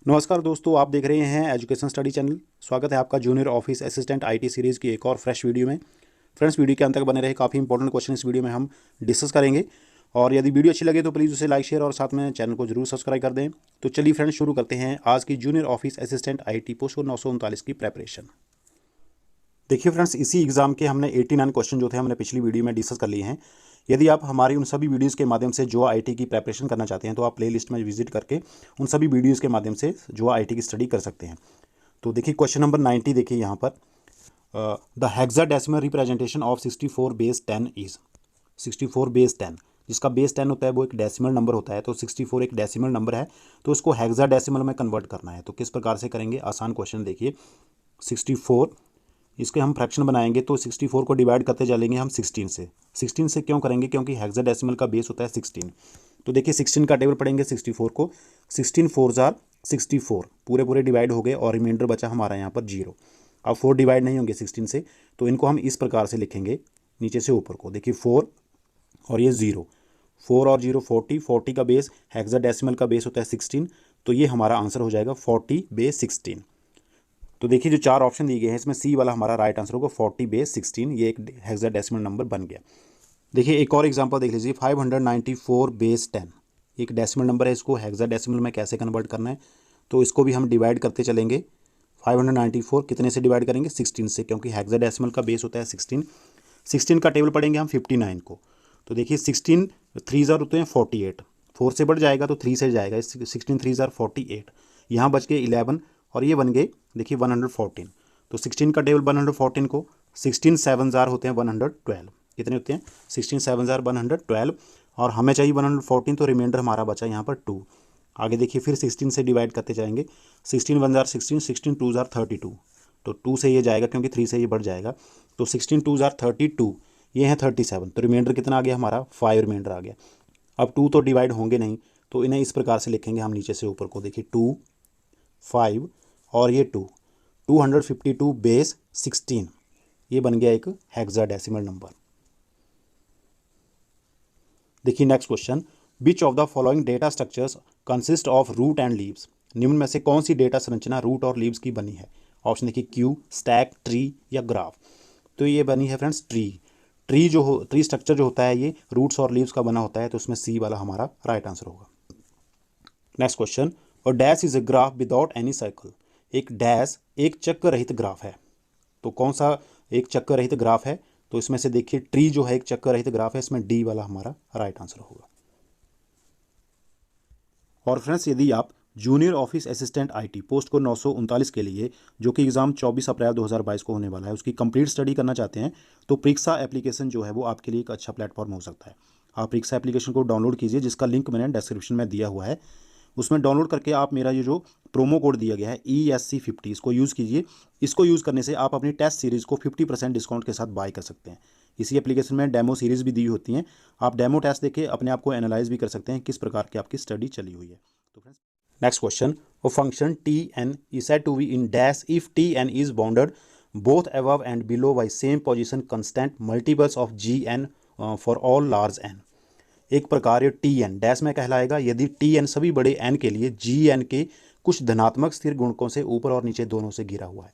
नमस्कार दोस्तों, आप देख रहे हैं एजुकेशन स्टडी चैनल। स्वागत है आपका junior office assistant IT series की एक और फ्रेश वीडियो में। फ्रेंड्स, वीडियो के अंत तक बने रहे, काफ़ी इंपॉर्टेंट क्वेश्चन इस वीडियो में हम डिस्कस करेंगे। और यदि वीडियो अच्छी लगे तो प्लीज़ उसे लाइक, शेयर और साथ में चैनल को जरूर सब्सक्राइब कर दें। तो चलिए फ्रेंड्स, शुरू करते हैं आज की junior office assistant IT post 939 की प्रेपरेशन। देखिए फ्रेंड्स, इसी एग्जाम के हमने 89 क्वेश्चन जो थे हमने पिछली वीडियो में डिस्कस कर लिए हैं। यदि आप हमारी उन सभी वीडियोस के माध्यम से जो आईटी की प्रेपरेशन करना चाहते हैं तो आप प्लेलिस्ट में विजिट करके उन सभी वीडियोस के माध्यम से जो आईटी की स्टडी कर सकते हैं। तो देखिए क्वेश्चन नंबर 90 देखिए यहाँ पर, the hexadecimal representation of 64 base 10 is 64 base 10, जिसका बेस 10 होता है वो एक डेसिमल नंबर होता है। तो 64 एक डेसिमल नंबर है, तो उसको हेक्साडेसिमल में कन्वर्ट करना है। तो किस प्रकार से करेंगे, आसान क्वेश्चन। देखिए 64, इसके हम फ्रैक्शन बनाएंगे तो 64 को डिवाइड करते चलेंगे हम 16 से। 16 से क्यों करेंगे, क्योंकि हेक्साडेसिमल का बेस होता है 16। तो देखिए 16 का टेबल पढ़ेंगे 64 को, 16 4 जार 64, पूरे पूरे डिवाइड हो गए और रिमाइंडर बचा हमारा यहाँ पर 0। अब 4 डिवाइड नहीं होंगे 16 से, तो इनको हम इस प्रकार से लिखेंगे नीचे से ऊपर को। देखिए 4 और ये 0, 4 और 0 40, 40 का बेस हेक्साडेसिमल का बेस होता है 16, तो ये हमारा आंसर हो जाएगा 40 बेस 16। तो देखिए जो चार ऑप्शन दिए गए हैं इसमें सी वाला हमारा राइट आंसर होगा 40 बेस 16, ये एक हेक्साडेसिमल नंबर बन गया। देखिए एक और एग्जांपल देख लीजिए, 594 बेस 10, एक डेसिमल नंबर है, इसको हेक्साडेसिमल में कैसे कन्वर्ट करना है। तो इसको भी हम डिवाइड करते चलेंगे। 594 कितने से डिवाइड करेंगे, 16 से, क्योंकि हेक्साडेसिमल का बेस होता है 16। 16 का टेबल पढ़ेंगे हम 59 को। तो देखिए 16 3 ज़ार होते हैं 48, 4 से बढ़ जाएगा तो 3 से जाएगा, 16 3 ज़ार 48, यहाँ बच गए 11 और ये बन गए देखिए 114। तो 16 का टेबल 114 को 16 7 ज़ार होते हैं 112, कितने होते हैं 16 7 ज़ार 112, और हमें चाहिए 114, तो रिमाइंडर हमारा बचा यहाँ पर 2। आगे देखिए फिर 16 से डिवाइड करते जाएंगे, 16 1 ज़ार 16, 16 2 ज़ार 32, तो 2 से ये जाएगा क्योंकि 3 से ये बढ़ जाएगा। तो 16 2 ज़ार 32, ये है 37, तो रिमाइंडर कितना आ गया हमारा 5 रिमाइंडर आ गया। अब 2 तो डिवाइड होंगे नहीं, तो इन्हें इस प्रकार से लिखेंगे हम नीचे से ऊपर को। देखिए 2 5 और ये 2, 252 बेस 16, ये बन गया एक हेक्साडेसिमल नंबर। देखिए next question, which of the following data structures consist of root and leaves, निम्न में से कौन सी डेटा संरचना रूट और लीव्स की बनी है। ऑप्शन देखिए क्यू, स्टैक, ट्री या ग्राफ। तो ये बनी है फ्रेंड्स ट्री। ट्री स्ट्रक्चर जो होता है ये रूट्स और लीव्स का बना होता है, तो उसमें सी वाला हमारा राइट आंसर होगा। नेक्स्ट क्वेश्चन, और dash is a graph without any circle, एक डैश एक चक्कर रहित ग्राफ है। तो कौन सा एक चक्कर रहित ग्राफ है, तो इसमें से देखिए ट्री जो है एक चक्कर रहित ग्राफ है, इसमें डी वाला हमारा राइट आंसर होगा। और फ्रेंड्स, यदि आप junior office assistant IT post को 939 के लिए, जो कि एग्ज़ाम 24 अप्रैल 2022 को होने वाला है, उसकी कंप्लीट स्टडी करना चाहते हैं, तो परीक्षा एप्लीकेशन जो है वो आपके लिए एक अच्छा प्लेटफॉर्म हो सकता है। आप परीक्षा एप्लीकेशन को डाउनलोड कीजिए, जिसका लिंक मैंने डिस्क्रिप्शन में दिया हुआ है। उसमें डाउनलोड करके आप मेरा ये जो प्रोमो कोड दिया गया है ESC50, इसको यूज़ कीजिए। इसको यूज़ करने से आप अपनी टेस्ट सीरीज़ को 50% डिस्काउंट के साथ बाय कर सकते हैं। इसी एप्लीकेशन में डेमो सीरीज़ भी दी होती हैं, आप डेमो टेस्ट देके अपने आप को एनालाइज भी कर सकते हैं किस प्रकार की आपकी स्टडी चली हुई है। तो friends, next question, a function Tn is said to be in dash if Tn is bounded both above and below by same position constant multiples of Gn for all large n। एक प्रकार ये Tn dash में कहलाएगा यदि Tn सभी बड़े n के लिए Gn के कुछ धनात्मक स्थिर गुणकों से ऊपर और नीचे दोनों से घिरा हुआ है।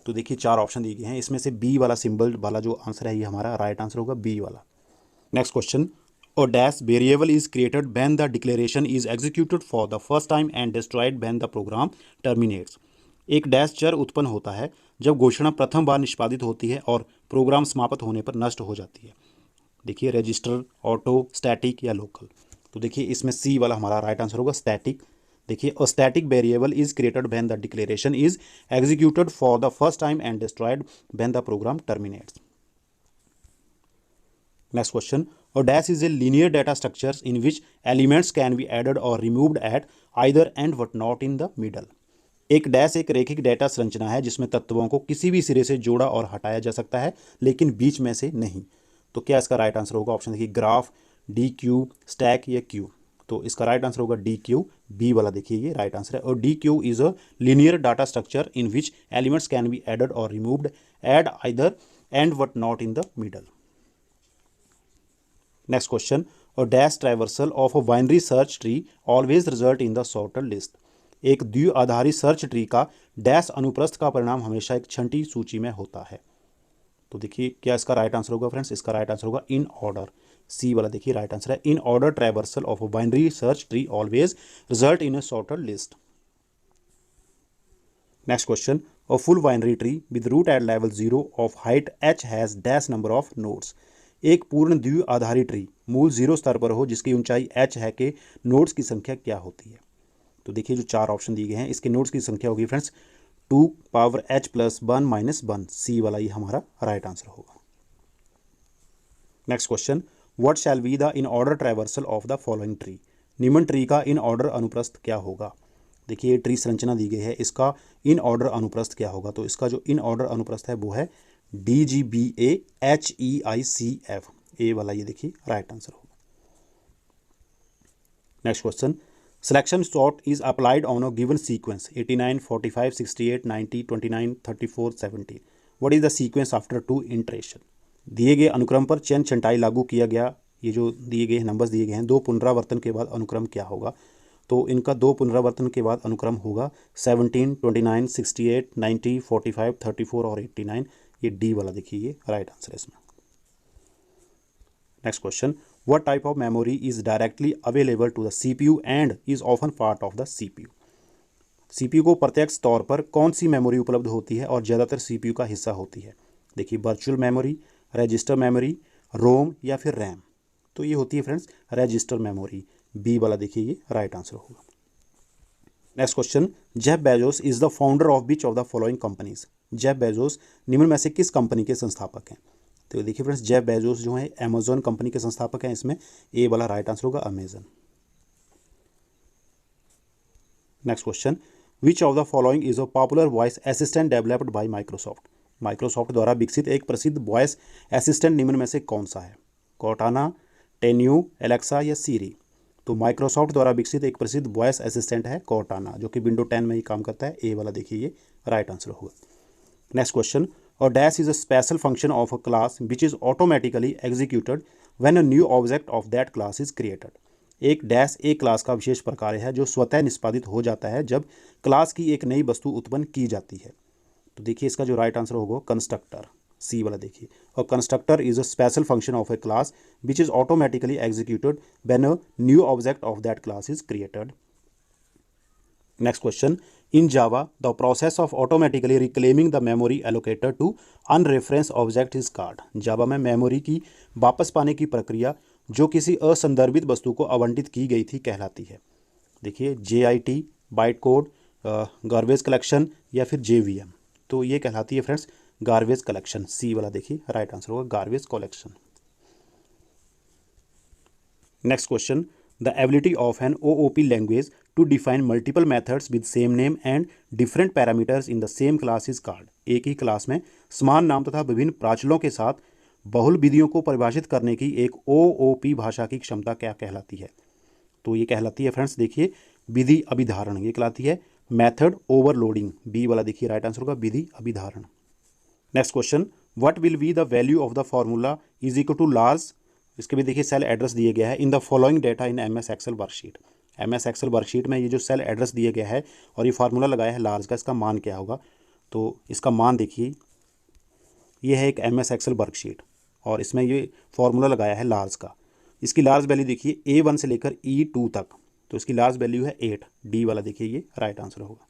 तो देखिए चार ऑप्शन दिए गए हैं, इसमें से बी वाला सिंबल वाला जो आंसर है ये हमारा राइट आंसर होगा, बी वाला। Next question, a dash variable is created when the declaration is executed for the first time and destroyed when the program terminates। एक डैश चर उत्पन्न होता है जब घोषणा प्रथम बार निष्पादित होती है और प्रोग्राम समाप्त होने पर नष्ट हो जाती है। देखिए रजिस्टर, ऑटो, स्टैटिक या लोकल। तो देखिए इसमें सी वाला हमारा राइट आंसर होगा, स्टैटिक। देखिए a static variable is created when the declaration is executed for the first time and destroyed when the program terminates। Next question, a dash is a linear data structure in which elements can be added or removed at either end but not in the middle। एक dash एक रैखिक data संरचना है जिसमें तत्वों को किसी भी सिरे से जोड़ा और हटाया जा सकता है, लेकिन बीच में से नहीं। तो क्या इसका राइट आंसर होगा, ऑप्शन देखिए ग्राफ, डी क्यू, स्टैक या क्यू। तो इसका राइट आंसर होगा डी क्यू, बी वाला देखिए ये राइट आंसर है। और D queue is a linear data structure in which elements can be added और removed at either end but not in the middle. Next question, a dash traversal of a binary search tree always result in the sorted list। एक द्विआधारी search tree का dash अनुप्रस्थ का परिणाम हमेशा एक छंटी सूची में होता है। तो देखिए क्या इसका राइट आंसर होगा फ्रेंड्स, इसका राइट आंसर होगा इन ऑर्डर, सी वाला देखिए राइट आंसर है। In order traversal of a binary search tree always result in a shorter list. Next question, a full binary tree with root at level 0 of height h has dash number of nodes. एक पूर्ण द्विआधारी tree मूल 0 स्तर पर हो जिसकी ऊंचाई h है के नोड्स की संख्या क्या होती है। तो देखिए जो 4 ऑप्शन दिए गए हैं इसके नोड्स की संख्या होगी friends 2 power h plus 1 minus 1, सी वाला ये हमारा राइट आंसर होगा। Next question, what shall be the in order traversal of the following tree. निम्न ट्री का इन ऑर्डर अनुप्रस्थ क्या होगा। देखिए ट्री संरचना दी गई है, इसका इन ऑर्डर अनुप्रस्थ क्या होगा। तो इसका जो इन ऑर्डर अनुप्रस्थ है वो है DGBA HEICF, ए वाला ये देखिए राइट आंसर होगा। Next question, selection sort is applied on a given sequence 89 45 68 90 29 34 70। What is the sequence after 2 iteration. दिए गए अनुक्रम पर चयन छंटाई लागू किया गया, ये जो दिए गए नंबर्स दिए गए हैं 2 पुनरावर्तन के बाद अनुक्रम क्या होगा। तो इनका 2 पुनरावर्तन के बाद अनुक्रम होगा 17 29 68 90 45 34 और 89, ये डी वाला देखिए ये राइट आंसर है इसमें। Next question, what type of memory is directly available to the CPU and is often part of the CPU. CPU को प्रत्यक्ष तौर पर कौन सी मेमोरी उपलब्ध होती है और ज़्यादातर सीपीयू का हिस्सा होती है। देखिए वर्चुअल मेमोरी, रजिस्टर मेमोरी, रोम या फिर रैम। तो ये होती है फ्रेंड्स रजिस्टर मेमोरी, बी वाला देखिए ये राइट आंसर होगा। Next question, Jeff Bezos is the founder of which of the following companies. Jeff Bezos निम्न में से किस कंपनी के संस्थापक हैं। तो देखिए फ्रेंड्स जेफ बेजोस जो है अमेजोन कंपनी के संस्थापक हैं, इसमें ए वाला राइट आंसर होगा Amazon. Next question, which of the following is a popular voice assistant developed by Microsoft. Microsoft द्वारा विकसित एक प्रसिद्ध वॉइस असिस्टेंट निम्न में से कौन सा है। कॉर्टाना, टेन्यू, एलेक्सा या सीरी। तो माइक्रोसॉफ्ट द्वारा विकसित एक प्रसिद्ध वॉइस असिस्टेंट है कॉर्टाना, जो कि विंडो 10 में ही काम करता है, ए वाला देखिए ये राइट आंसर होगा। Next question, a dash is a special function of a class which is automatically executed when a new object of that class is created। एक डैश एक क्लास का विशेष प्रकार है जो स्वतः निष्पादित हो जाता है जब क्लास की एक नई वस्तु उत्पन्न की जाती है। तो देखिए इसका जो राइट आंसर होगा कंस्ट्रक्टर, सी वाला देखिए। और constructor is a special function of A class which is automatically executed when a new object of that class is created. Next question, in Java the process of automatically reclaiming the memory allocated to unreferenced object is called। जावा में memory की वापस पाने की प्रक्रिया जो किसी असंदर्भित वस्तु को आवंटित की गई थी कहलाती है। देखिए JIT, byte code, garbage collection या फिर JVM। तो ये कहलाती है फ्रेंड्स गार्बेज कलेक्शन, सी वाला देखिए राइट आंसर होगा garbage collection. Next question, the ability of an OOP language to define multiple methods with same name and different parameters in the same class is called। एक ही class में समान नाम तथा विभिन्न प्राचलों के साथ बहुल विधियों को परिभाषित करने की एक OOP भाषा की क्षमता क्या कहलाती है। तो ये कहलाती है फ्रेंड्स देखिए विधि अभिधारण, ये कहलाती है मेथड ओवरलोडिंग, बी वाला देखिए राइट आंसर होगा विधि अभिधारण। Next question, what will be the value of the formula is equal to large. इसके भी देखिए सेल एड्रेस दिया गया है in the following data in MS excel worksheet. MS excel worksheet में ये जो सेल एड्रेस दिया गया है और ये फार्मूला लगाया है लार्ज का, इसका मान क्या होगा। तो इसका मान देखिए ये है एक MS एक्सेल वर्कशीट और इसमें ये फार्मूला लगाया है लार्ज का। इसकी लार्ज वैल्यू देखिए A1 से लेकर E2 तक, तो इसकी लार्ज वैल्यू है 8, डी वाला देखिए ये राइट आंसर होगा।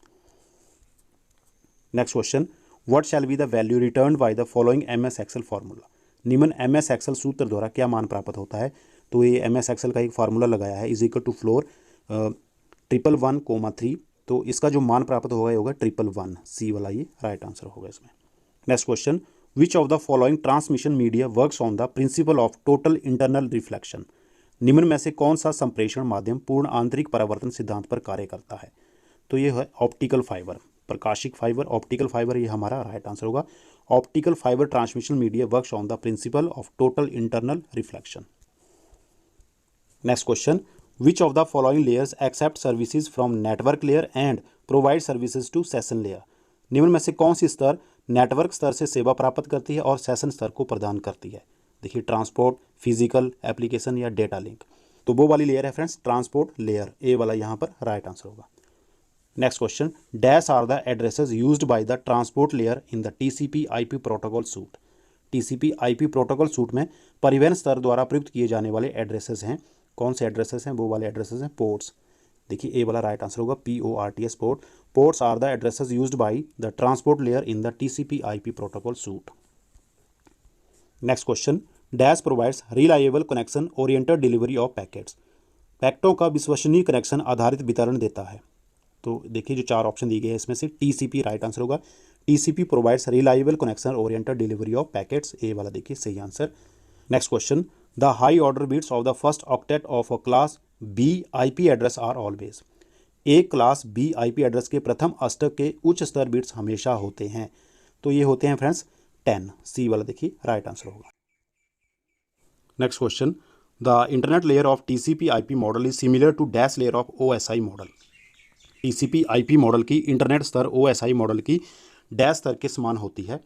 Next question, what shall be the value return by the following MS Excel formula. निम्न MS एक्सेल सूत्र द्वारा क्या मान प्राप्त होता है। तो ये MS एक्सेल का एक फार्मूला लगाया है इज इक्वल टू फ्लोर 111,3। तो इसका जो मान प्राप्त होगा ये होगा 111, सी वाला ये राइट आंसर होगा इसमें। Next question, which of the following transmission media works on the principle of total internal reflection. निम्न में से कौन सा संप्रेषण माध्यम पूर्ण आंतरिक परावर्तन सिद्धांत पर कार्य करता है। तो ये है ऑप्टिकल फाइबर, प्रकाशिक फाइबर, ऑप्टिकल फाइबर, ये हमारा राइट आंसर होगा। Optical fibre transmission media works on the principle of total internal reflection. Next question, which of the following layers accept services from network layer and provide services to session layer. निम्न में से कौन सी स्तर network स्तर से सेवा प्राप्त करती है और सेशन स्तर को प्रदान करती है। देखिए ट्रांसपोर्ट, फिजिकल, एप्लीकेशन या डेटा लिंक। तो वो वाली लेयर है फ्रेंड्स ट्रांसपोर्ट लेयर, ए वाला यहाँ पर राइट आंसर होगा। Next question, dash are the addresses used by the transport layer in the TCP IP protocol suite. TCP IP protocol suite में परिवहन स्तर द्वारा प्रयुक्त किए जाने वाले एड्रेसेस हैं। कौन से एड्रेसेस हैं? वो वाले एड्रेसेस हैं पोर्ट्स। देखिए ए वाला राइट आंसर होगा PORTS port. Ports are the addresses used by the transport layer in the TCP IP protocol suite. Next question, dash provides reliable connection oriented delivery of packets. पैकेटों का विश्वसनीय connection आधारित वितरण देता है। तो देखिए जो चार ऑप्शन दिए गए हैं इसमें से TCP राइट आंसर होगा। TCP provides reliable connection oriented delivery of packets, A वाला देखिए सही answer. Next question, the high order bits of the first octet of a class B IP address are always. एक class B IP address के प्रथम अष्टक के उच्च स्तर bits हमेशा होते हैं। तो ये होते हैं फ्रेंड्स 10, सी वाला देखिए राइट आंसर होगा। Next question, the internet layer of TCP IP model is similar to dash layer of OSI model. TCP IP model की इंटरनेट स्तर OSI मॉडल की डैश स्तर के समान होती है।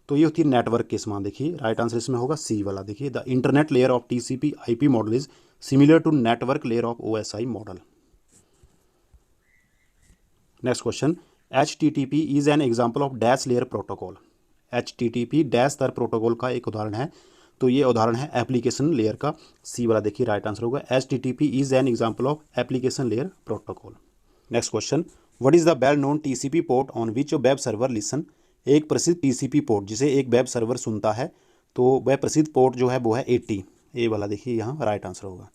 तो ये होती है नेटवर्क के समान। देखिए राइट आंसर इसमें होगा सी वाला। देखिए the internet layer of TCP IP model is similar to network layer of OSI model. Next question, HTTP is an example of dash layer protocol. HTTP dash स्तर protocol का एक उदाहरण है। तो ये उदाहरण है एप्लीकेशन लेयर का, सी वाला देखिए राइट आंसर होगा। HTTP is an example of application layer protocol. Next question, what is the well known TCP port on which web server listen. एक प्रसिद्ध TCP पोर्ट जिसे एक वेब सर्वर सुनता है, तो वह प्रसिद्ध पोर्ट जो है वो है 80, ए वाला देखिए यहाँ राइट आंसर होगा।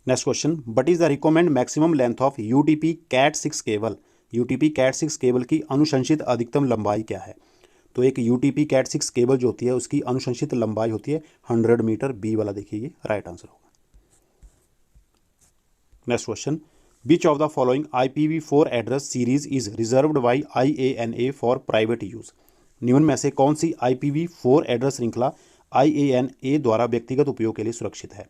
Next question, what is the recommend maximum length of UDP Cat6 cable. UDP Cat6 cable की अनुशंसित अधिकतम लंबाई क्या है। तो एक UDP Cat6 केबल जो होती है उसकी अनुशंसित लंबाई होती है 100 मीटर, बी वाला देखिए ये राइट आंसर होगा। Next question, which of the following IPv4 address series is reserved by IANA for private use. निम्न में से कौन सी IPv4 एड्रेस श्रृंखला IANA द्वारा व्यक्तिगत उपयोग के लिए सुरक्षित है।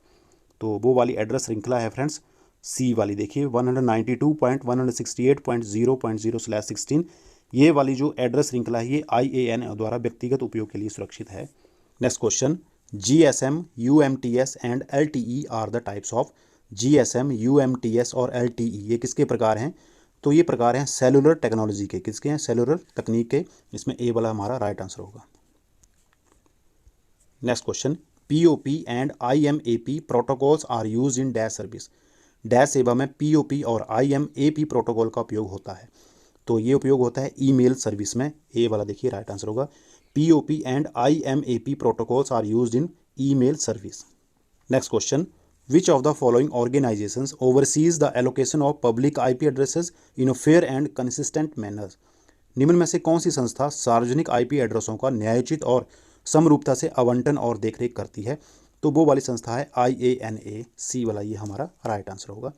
तो वो वाली एड्रेस श्रृंखला है फ्रेंड्स सी वाली देखिए 192.168.0.0/16। ये वाली जो एड्रेस श्रृंखला है ये IANA द्वारा व्यक्तिगत उपयोग के लिए सुरक्षित है। Next question, GSM, UMTS and LTE are the types of. GSM, UMTS और LTE ये किसके प्रकार हैं। तो ये प्रकार हैं सेलुलर टेक्नोलॉजी के। किसके हैं? सेलुलर तकनीक के। इसमें ए वाला हमारा राइट आंसर होगा। Next question, POP and IMAP protocols are use in dash service. Dash सेवा में POP और IMAP प्रोटोकॉल का उपयोग होता है। तो ये उपयोग होता है ईमेल सर्विस में, ए वाला देखिए राइट आंसर होगा। POP and IMAP protocols are used in email service. Next question, which of the following organizations oversees the allocation of public IP addresses in a fair and consistent manner। निम्न में से कौन सी संस्था सार्वजनिक IP एड्रेसों का न्यायोचित और समरूपता से आवंटन और देखरेख करती है। तो वो वाली संस्था है IANA, सी वाला ये हमारा राइट आंसर होगा।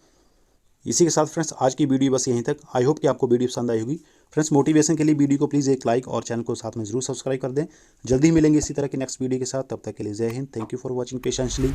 इसी के साथ फ्रेंड्स आज की वीडियो बस यहीं तक। आई होप कि आपको वीडियो पसंद आई होगी। फ्रेंड्स मोटिवेशन के लिए वीडियो को प्लीज़ एक लाइक और चैनल को साथ में जरूर सब्सक्राइब कर दें। जल्दी ही मिलेंगे इसी तरह की नेक्स्ट वीडियो के साथ। तब तक के लिए जय Hind. Thank you for watching patiently.